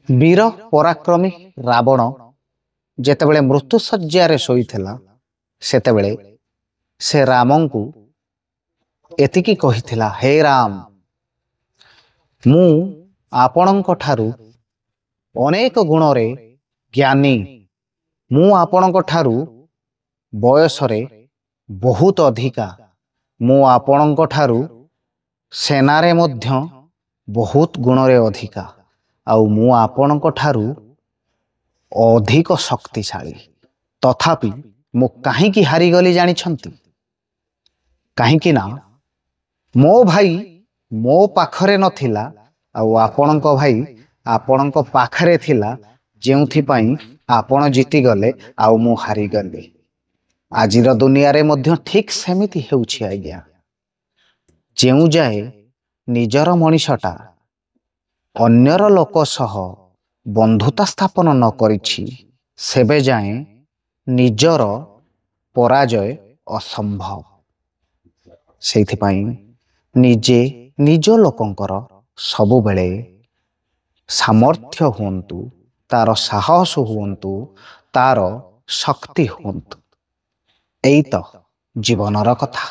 ବୀର ପରାକ୍ରମୀ ରାବଣ ଯେତେବେଳେ ମୃତ୍ୟୁ ଶଯ୍ୟାରେ ଶୋଇଥିଲା ସେତେବେଳେ ସେ ରାମଙ୍କୁ ଏତିକି କହିଥିଲା, ହେ ରାମ, ମୁଁ ଆପଣଙ୍କ ଠାରୁ ଅନେକ ଗୁଣରେ ଜ୍ଞାନୀ, ମୁଁ ଆପଣଙ୍କ ଠାରୁ ବୟସରେ ବହୁତ ଅଧିକା, ମୁଁ ଆପଣଙ୍କ ଠାରୁ ସେନାରେ ମଧ୍ୟ ବହୁତ ଗୁଣରେ ଅଧିକା, ଆଉ ମୁଁ ଆପଣଙ୍କ ଠାରୁ ଅଧିକ ଶକ୍ତିଶାଳୀ। ତଥାପି ମୁଁ କାହିଁକି ହାରିଗଲି ଜାଣିଛନ୍ତି? କାହିଁକି ନା ମୋ ଭାଇ ମୋ ପାଖରେ ନଥିଲା ଆଉ ଆପଣଙ୍କ ଭାଇ ଆପଣଙ୍କ ପାଖରେ ଥିଲା, ଯେଉଁଥିପାଇଁ ଆପଣ ଜିତିଗଲେ ଆଉ ମୁଁ ହାରିଗଲି। ଆଜିର ଦୁନିଆରେ ମଧ୍ୟ ଠିକ୍ ସେମିତି ହେଉଛି ଆଜ୍ଞା। ଯେଉଁ ଯାଏ ନିଜର ମଣିଷଟା ଅନ୍ୟର ଲୋକ ସହ ବନ୍ଧୁତା ସ୍ଥାପନ ନ କରିଛି, ସେବେ ଯାଏଁ ନିଜର ପରାଜୟ ଅସମ୍ଭବ। ସେଇଥିପାଇଁ ନିଜେ ନିଜ ଲୋକଙ୍କର ସବୁବେଳେ ସାମର୍ଥ୍ୟ ହୁଅନ୍ତୁ, ତାର ସାହସ ହୁଅନ୍ତୁ, ତାର ଶକ୍ତି ହୁଅନ୍ତୁ। ଏଇ ତ ଜୀବନର କଥା।